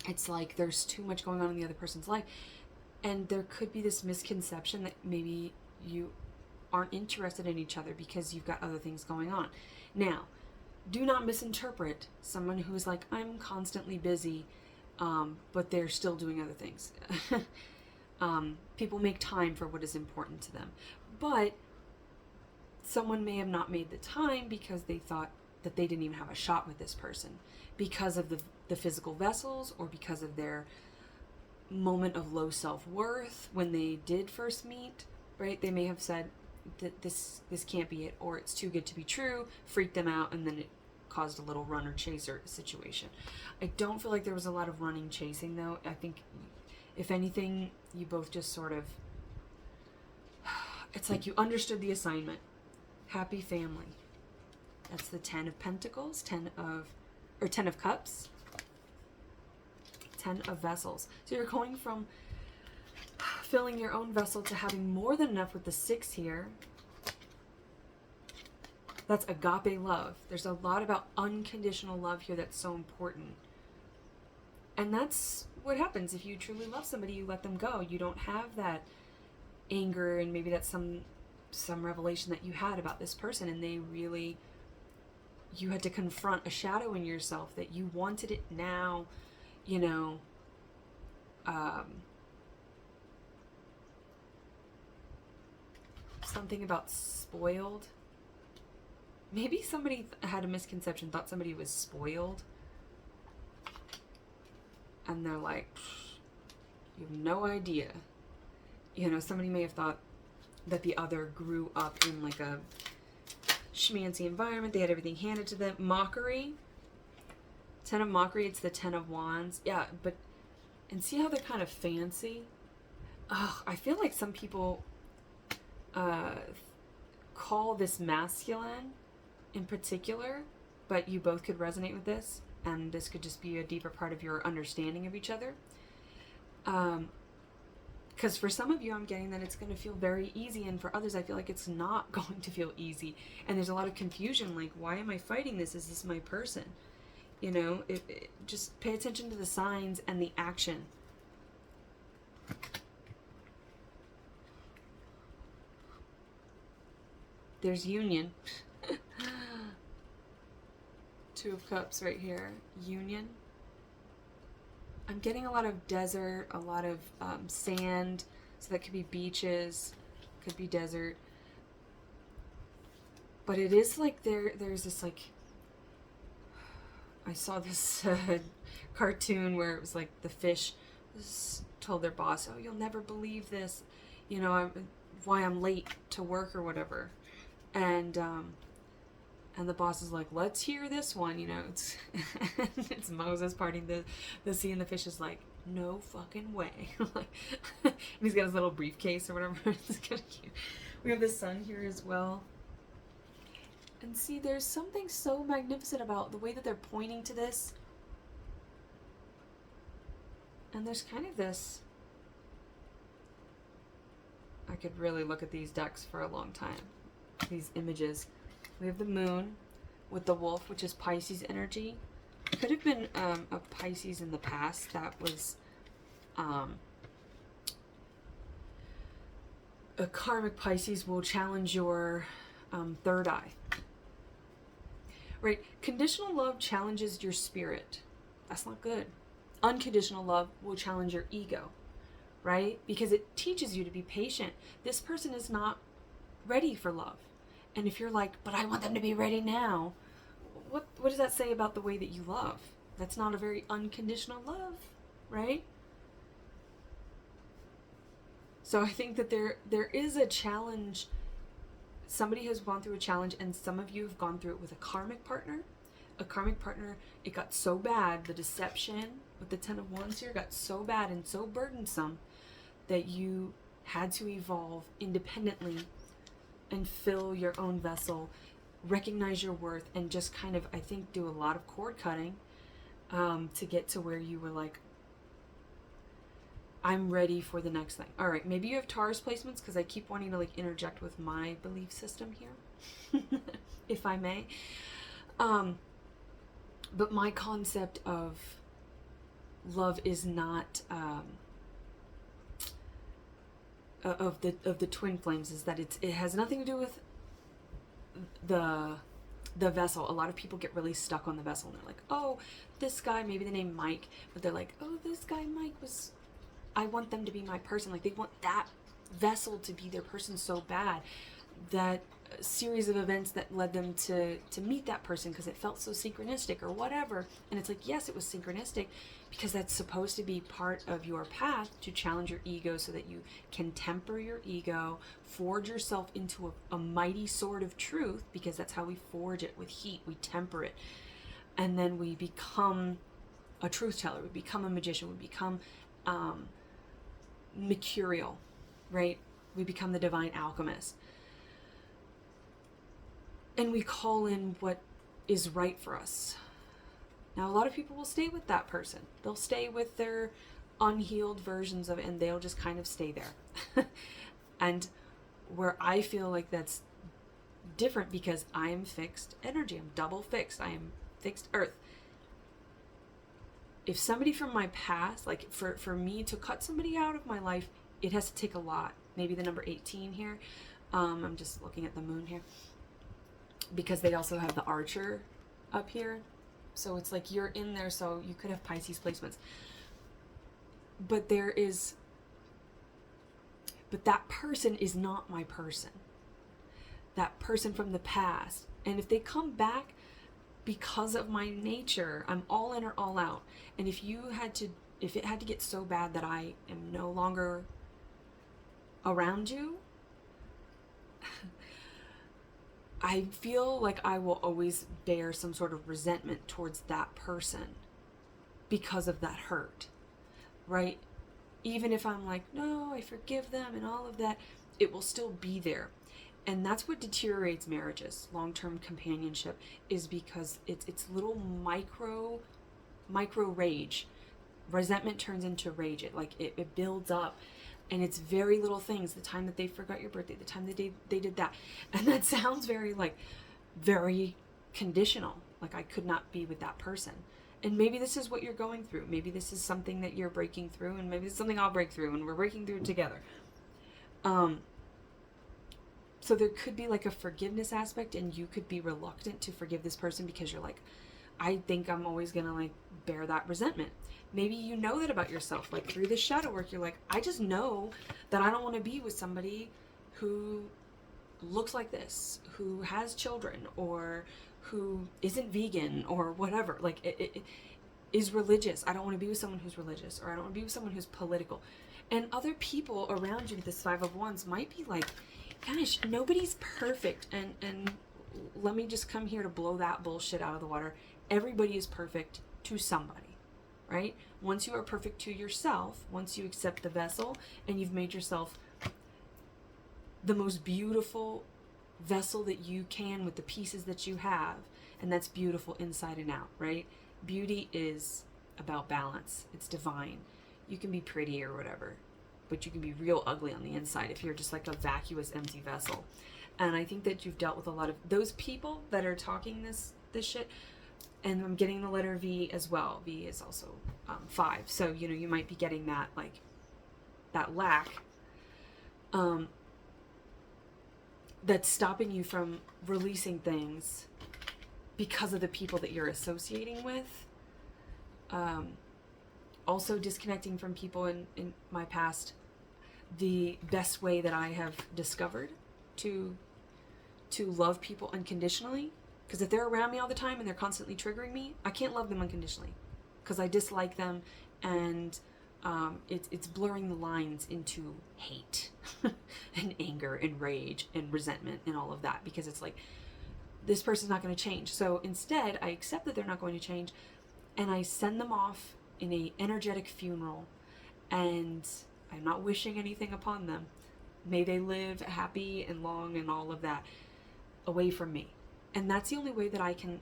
it's like there's too much going on in the other person's life, and there could be this misconception that maybe you aren't interested in each other because you've got other things going on. Now, do not misinterpret someone who's like, I'm constantly busy, but they're still doing other things. People make time for what is important to them, but someone may have not made the time because they thought that they didn't even have a shot with this person because of the physical vessels, or because of their moment of low self-worth when they did first meet, right? They may have said that this can't be it, or it's too good to be true, freaked them out, and then it caused a little runner chaser situation. I don't feel like there was a lot of running chasing though. I think if anything, you both just sort of, it's like you understood the assignment. Happy family. That's the 10 of Pentacles, 10 of Cups, 10 of Vessels. So you're going from filling your own vessel to having more than enough with the 6 here. That's agape love. There's a lot about unconditional love here that's so important. And that's what happens if you truly love somebody. You let them go. You don't have that anger, and maybe that's some revelation that you had about this person, and they really, you had to confront a shadow in yourself that you wanted it now, you know, something about spoiled. Maybe somebody had a misconception, thought somebody was spoiled. And they're like, you have no idea. You know, somebody may have thought that the other grew up in like a schmancy environment. They had everything handed to them. Mockery. 10 of mockery, it's the 10 of wands. Yeah, but, and see how they're kind of fancy? Ugh, I feel like some people call this masculine in particular, but you both could resonate with this, and this could just be a deeper part of your understanding of each other. Because for some of you, I'm getting that it's going to feel very easy, and for others, I feel like it's not going to feel easy. And there's a lot of confusion, like, why am I fighting this? Is this my person? You know, just pay attention to the signs and the action. There's union. 2 of Cups right here. Union. I'm getting a lot of desert, a lot of sand. So that could be beaches, could be desert. But it is like there's this like, I saw this cartoon where it was like the fish told their boss, oh, you'll never believe this, you know, why I'm late to work or whatever. And the boss is like, let's hear this one, you know. It's it's Moses parting the sea, and the fish is like, no fucking way. And he's got his little briefcase or whatever. It's kind of cute. We have the sun here as well. And see, there's something so magnificent about the way that they're pointing to this. And there's kind of this, I could really look at these decks for a long time. These images. We have the moon with the wolf, which is Pisces energy. Could have been a Pisces in the past that was a karmic Pisces will challenge your third eye. Right? Conditional love challenges your spirit. That's not good. Unconditional love will challenge your ego. Right? Because it teaches you to be patient. This person is not ready for love. And if you're like, but I want them to be ready now, what does that say about the way that you love? That's not a very unconditional love, right? So I think that there is a challenge. Somebody has gone through a challenge, and some of you have gone through it with a karmic partner. A karmic partner, it got so bad, the deception with the 10 of Wands here got so bad and so burdensome that you had to evolve independently and fill your own vessel, recognize your worth, and just kind of, I think, do a lot of cord cutting to get to where you were like, I'm ready for the next thing. All right, maybe you have Taurus placements, because I keep wanting to like interject with my belief system here, if I may. But my concept of love is not of the twin flames, is that it has nothing to do with the vessel. A lot of people get really stuck on the vessel, and they're like, oh, this guy, maybe the name Mike, but they're like, oh, this guy Mike was, I want them to be my person. Like, they want that vessel to be their person so bad, that series of events that led them to meet that person because it felt so synchronistic or whatever. And it's like, yes, it was synchronistic because that's supposed to be part of your path to challenge your ego so that you can temper your ego, forge yourself into a mighty sword of truth, because that's how we forge it, with heat. We temper it, and then we become a truth teller, we become a magician, we become mercurial, right? We become the divine alchemist. And we call in what is right for us. Now, a lot of people will stay with that person. They'll stay with their unhealed versions of it, and they'll just kind of stay there. And where I feel like that's different, because I am fixed energy. I'm double fixed. I am fixed earth. If somebody from my past, like for me to cut somebody out of my life, it has to take a lot. Maybe the number 18 here. I'm just looking at the moon here, because they also have the Archer up here. So it's like you're in there, so you could have Pisces placements. But that person is not my person. That person from the past. And if they come back because of my nature, I'm all in or all out. And if it had to get so bad that I am no longer around you, I feel like I will always bear some sort of resentment towards that person because of that hurt, right? Even if I'm like, no, I forgive them and all of that, it will still be there. And that's what deteriorates marriages, long-term companionship, is because it's little micro rage. Resentment turns into rage. It builds up, and it's very little things. The time that they forgot your birthday, the time that they did that. And that sounds very conditional. Like, I could not be with that person. And maybe this is what you're going through. Maybe this is something that you're breaking through, and maybe it's something I'll break through, and we're breaking through together. So there could be like a forgiveness aspect, and you could be reluctant to forgive this person because you're like, I think I'm always going to like bear that resentment. Maybe you know that about yourself. Like through the shadow work, you're like, I just know that I don't want to be with somebody who looks like this, who has children, or who isn't vegan, or whatever. Like it is religious. I don't want to be with someone who's religious, or I don't want to be with someone who's political. And other people around you with this Five of Wands might be like, gosh, nobody's perfect. And let me just come here to blow that bullshit out of the water. Everybody is perfect to somebody, right? Once you are perfect to yourself, once you accept the vessel and you've made yourself the most beautiful vessel that you can with the pieces that you have, and that's beautiful inside and out, right? Beauty is about balance. It's divine. You can be pretty or whatever, but you can be real ugly on the inside if you're just like a vacuous, empty vessel. And I think that you've dealt with a lot of those people that are talking this shit. And I'm getting the letter V as well. V is also 5. So, you might be getting that, like, that lack that's stopping you from releasing things because of the people that you're associating with. Also disconnecting from people in my past. The best way that I have discovered to love people unconditionally, because if they're around me all the time and they're constantly triggering me, I can't love them unconditionally because I dislike them, and it's blurring the lines into hate and anger and rage and resentment and all of that, because it's like, this person's not going to change. So instead, I accept that they're not going to change, and I send them off in a energetic funeral, and I'm not wishing anything upon them. May they live happy and long and all of that away from me. And that's the only way that I can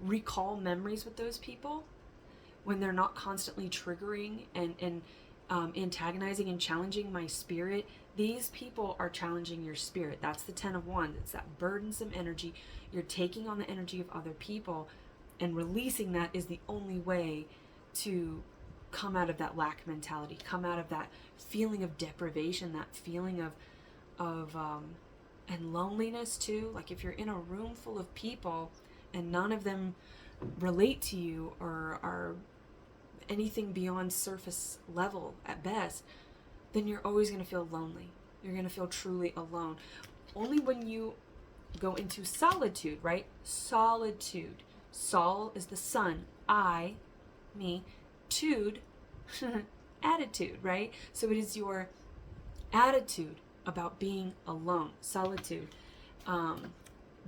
recall memories with those people, when they're not constantly triggering and antagonizing and challenging my spirit. These people are challenging your spirit. That's the 10 of Wands. It's that burdensome energy. You're taking on the energy of other people, and releasing that is the only way to come out of that lack mentality, come out of that feeling of deprivation, that feeling of and loneliness too. Like if you're in a room full of people and none of them relate to you or are anything beyond surface level at best, then you're always going to feel lonely. You're going to feel truly alone. Only when you go into solitude, right? Solitude. Sol is the sun. I, me, tude, attitude, right? So it is your attitude about being alone. Solitude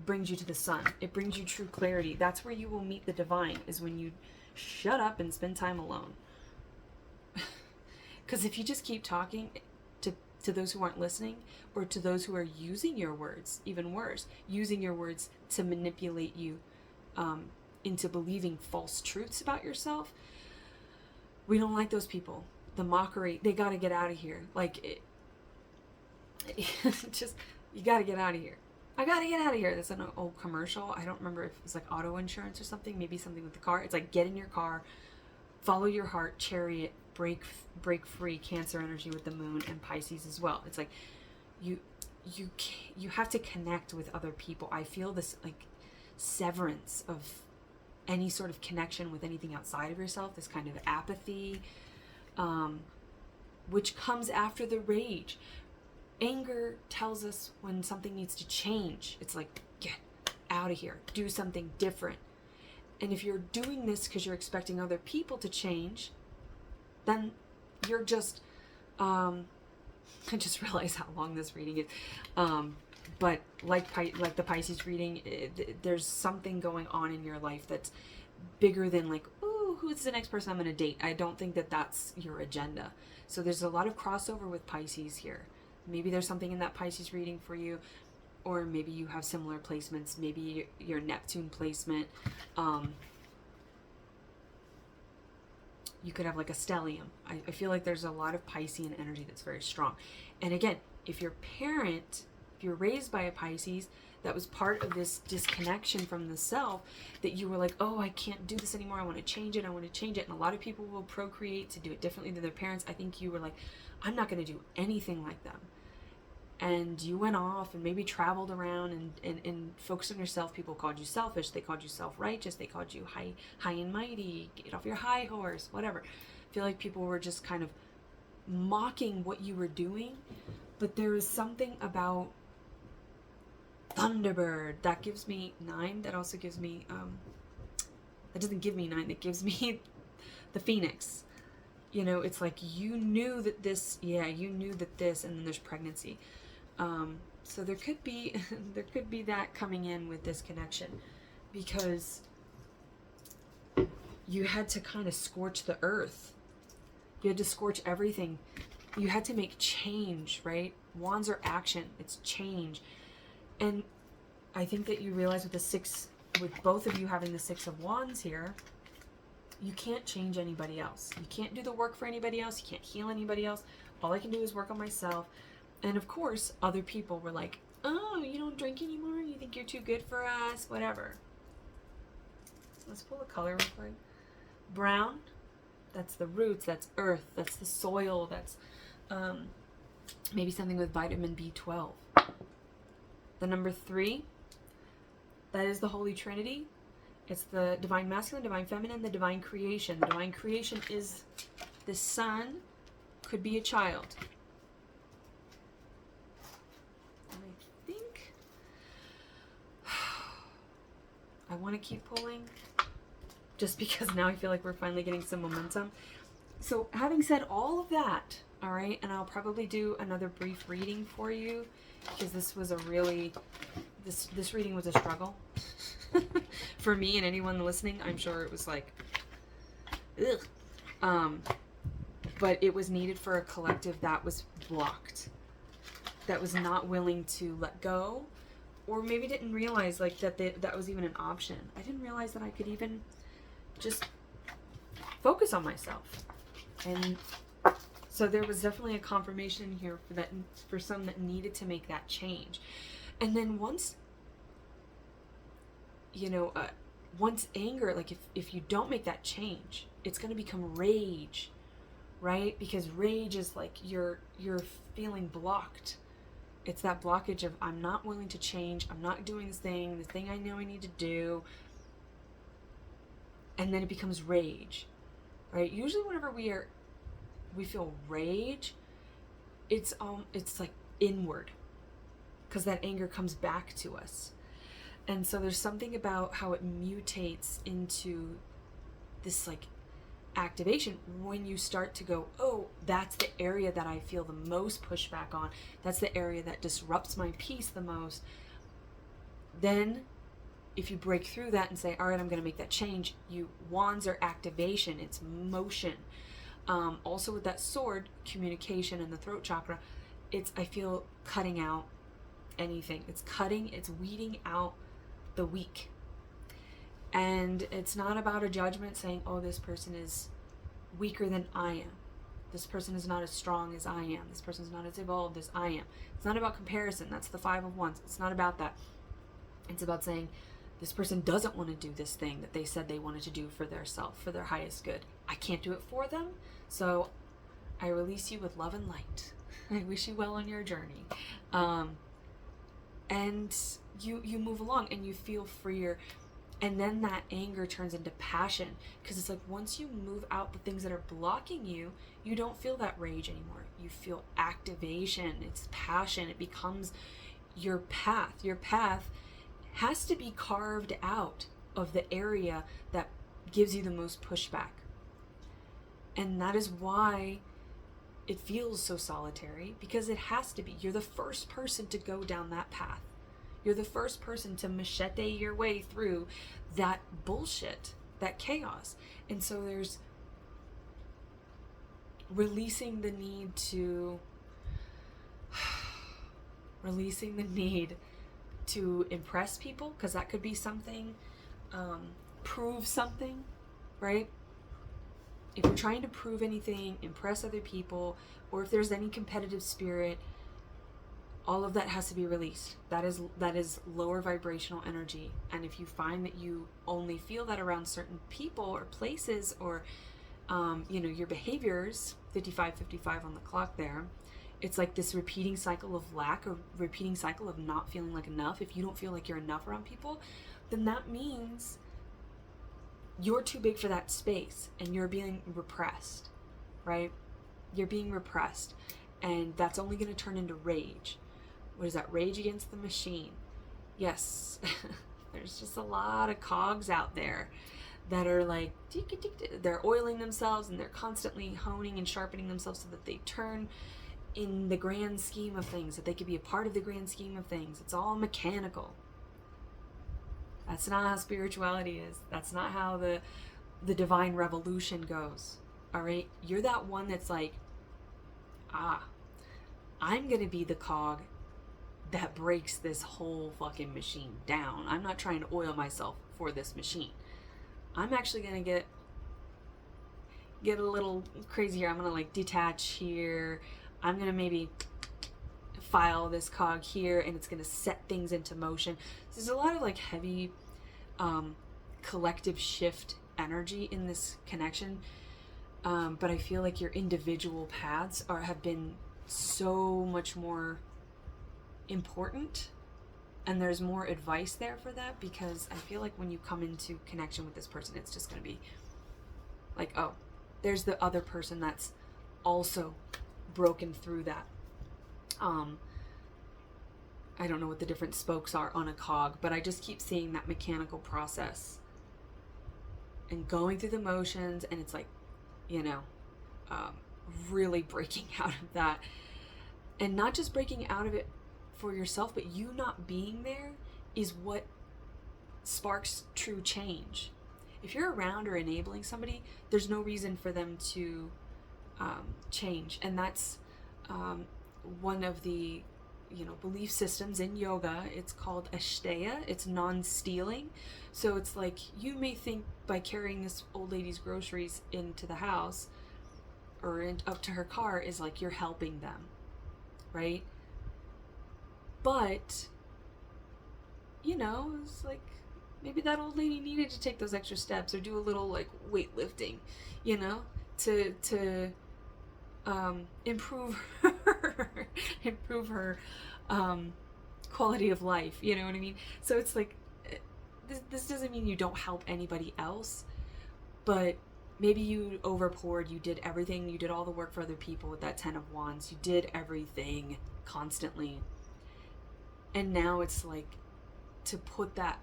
brings you to the sun. It brings you true clarity. That's where you will meet the divine, is when you shut up and spend time alone. Because if you just keep talking to those who aren't listening, or to those who are using your words, even worse, using your words to manipulate you into believing false truths about yourself, we don't like those people. The mockery, they got to get out of here. Like, just, you got to get out of here. I got to get out of here. That's an old commercial. I don't remember if it's like auto insurance or something, maybe something with the car. It's like, get in your car, follow your heart, chariot, break free, Cancer energy with the moon, and Pisces as well. It's like, you have to connect with other people. I feel this like severance of any sort of connection with anything outside of yourself, this kind of apathy, which comes after the rage. Anger tells us when something needs to change. It's like, get out of here, do something different. And if you're doing this because you're expecting other people to change, then you're just, I just realized how long this reading is. But like the Pisces reading, there's something going on in your life that's bigger than like, ooh, who's the next person I'm going to date? I don't think that that's your agenda. So there's a lot of crossover with Pisces here. Maybe there's something in that Pisces reading for you, or maybe you have similar placements. Maybe your Neptune placement. You could have like a stellium. I feel like there's a lot of Piscean energy that's very strong. And again, if you're raised by a Pisces, that was part of this disconnection from the self, that you were like, oh, I can't do this anymore. I want to change it. And a lot of people will procreate to do it differently than their parents. I think you were like, I'm not going to do anything like them. And you went off and maybe traveled around and focused on yourself. People called you selfish. They called you self-righteous. They called you high and mighty. Get off your high horse, whatever. I feel like people were just kind of mocking what you were doing. But there is something about Thunderbird that gives me 9. That also gives me, that doesn't give me 9. That gives me the Phoenix. You know, it's like you knew that this, and then there's pregnancy. So there could be that coming in with this connection, because you had to kind of scorch the earth. You had to scorch everything. You had to make change, right? Wands are action. It's change. And I think that you realize with both of you having the 6 of Wands here, you can't change anybody else. You can't do the work for anybody else. You can't heal anybody else. All I can do is work on myself. And of course, other people were like, oh, you don't drink anymore? You think you're too good for us? Whatever. Let's pull a color real quick. Brown, that's the roots, that's earth, that's the soil, that's maybe something with vitamin B12. The number 3, that is the Holy Trinity. It's the divine masculine, divine feminine, the divine creation. The divine creation is the sun, could be a child. And I think I want to keep pulling, just because now I feel like we're finally getting some momentum. So having said all of that, all right, and I'll probably do another brief reading for you, because this was a really, this reading was a struggle. For me and anyone listening, I'm sure it was like, ugh. But it was needed for a collective that was blocked, that was not willing to let go, or maybe didn't realize like that was even an option. I didn't realize that I could even just focus on myself. And so there was definitely a confirmation here for some that needed to make that change. And then once, once anger, like if you don't make that change, it's going to become rage, right? Because rage is like you're feeling blocked. It's that blockage of, I'm not willing to change. I'm not doing the thing I know I need to do. And then it becomes rage, right? Usually whenever we feel rage, it's like inward, because that anger comes back to us. And so there's something about how it mutates into this like activation when you start to go, oh, that's the area that I feel the most pushback on. That's the area that disrupts my peace the most. Then if you break through that and say, all right, I'm going to make that change, wands are activation. It's motion. Also with that sword, communication and the throat chakra, I feel cutting out anything. It's weeding out the weak. And it's not about a judgment saying, oh, this person is weaker than I am. This person is not as strong as I am. This person is not as evolved as I am. It's not about comparison. That's the 5 of Wands. It's not about that. It's about saying, this person doesn't want to do this thing that they said they wanted to do for their self, for their highest good. I can't do it for them, so I release you with love and light. I wish you well on your journey. And you move along and you feel freer. And then that anger turns into passion, because it's like once you move out the things that are blocking you, you don't feel that rage anymore. You feel activation. It's passion. It becomes your path. Your path has to be carved out of the area that gives you the most pushback. And that is why it feels so solitary, because it has to be. You're the first person to go down that path. You're the first person to machete your way through that bullshit, that chaos. And so there's releasing the need to impress people, because that could be something, prove something, right? If you're trying to prove anything, impress other people, or if there's any competitive spirit, all of that has to be released. That is lower vibrational energy. And if you find that you only feel that around certain people or places, or your behaviors, 55 on the clock there, it's like this repeating cycle of lack, or repeating cycle of not feeling like enough. If you don't feel like you're enough around people, then that means you're too big for that space and you're being repressed, right? You're being repressed, and that's only going to turn into rage. What is that? Rage against the machine. Yes, there's just a lot of cogs out there that are like, they're oiling themselves, and they're constantly honing and sharpening themselves so that they turn in the grand scheme of things, that they could be a part of the grand scheme of things. It's all mechanical. That's not how spirituality is. That's not how the divine revolution goes. All right? You're that one that's like, I'm going to be the cog that breaks this whole fucking machine down. I'm not trying to oil myself for this machine. I'm actually going to get a little crazy here. I'm going to like detach here. I'm going to maybe file this cog here, and it's going to set things into motion. So there's a lot of like heavy collective shift energy in this connection. But I feel like your individual paths have been so much more important, and there's more advice there for that, because I feel like when you come into connection with this person, it's just going to be like, oh, there's the other person that's also broken through that. I don't know what the different spokes are on a cog, but I just keep seeing that mechanical process and going through the motions, and it's like, really breaking out of that, and not just breaking out of it for yourself, but you not being there is what sparks true change. If you're around or enabling somebody, there's no reason for them to change. And that's one of the belief systems in yoga. It's called Ashteya. It's non-stealing. So it's like, you may think by carrying this old lady's groceries into the house or up to her car is like you're helping them, right? But it's like maybe that old lady needed to take those extra steps or do a little like weightlifting, to improve her quality of life. You know what I mean? So it's like, this doesn't mean you don't help anybody else, but maybe you overpoured, you did everything, you did all the work for other people with that 10 of Wands, you did everything constantly, and now it's like, to put that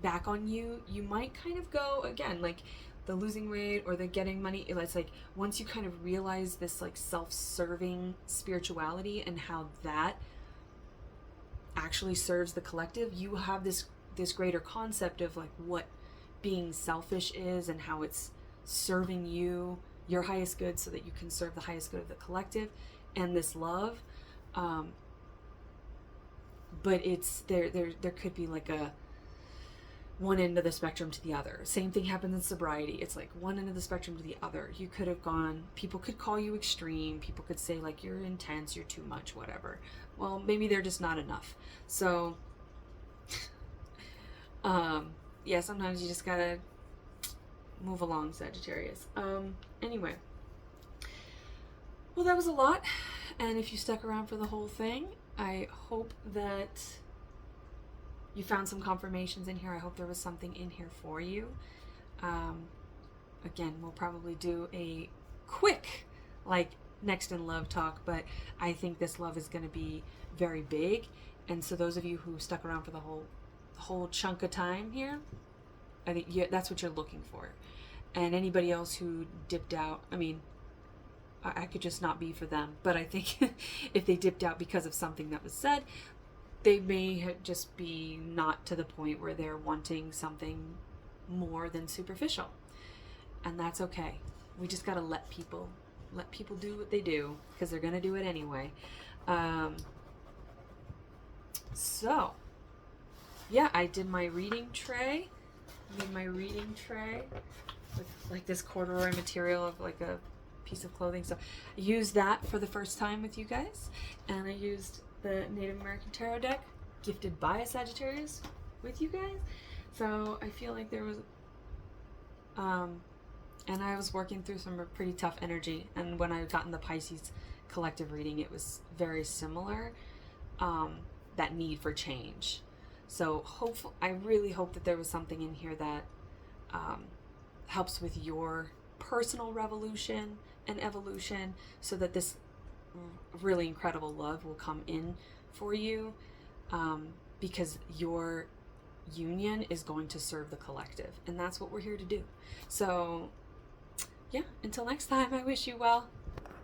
back on you, you might kind of go again, like the losing weight or the getting money. It's like, once you kind of realize this like self-serving spirituality and how that actually serves the collective, you have this greater concept of like what being selfish is and how it's serving you, your highest good, so that you can serve the highest good of the collective and this love. But it's there could be like a one end of the spectrum to the other. Same thing happens in sobriety. It's like one end of the spectrum to the other. You could have gone, people could call you extreme, people could say like you're intense, you're too much, whatever. Well, maybe they're just not enough. So yeah, sometimes you just gotta move along, Sagittarius. Anyway, well, that was a lot, and if you stuck around for the whole thing, I hope that you found some confirmations in here. I hope there was something in here for you. Again, we'll probably do a quick, like, next in love talk, but I think this love is going to be very big. And so those of you who stuck around for the whole chunk of time here, I think that's what you're looking for. And anybody else who dipped out, I mean, I could just not be for them. But I think if they dipped out because of something that was said, they may just be not to the point where they're wanting something more than superficial. And that's okay. We just got to let people do what they do, because they're going to do it anyway. So, yeah, I did my reading tray. With like this corduroy material of like a piece of clothing. So I used that for the first time with you guys. And I used the Native American Tarot deck, gifted by a Sagittarius, with you guys. So I feel like there was... and I was working through some pretty tough energy. And when I got in the Pisces collective reading, it was very similar. That need for change. So I really hope that there was something in here that helps with your personal revolution and evolution, so that this really incredible love will come in for you, because your union is going to serve the collective, and that's what we're here to do. So yeah, until next time, I wish you well.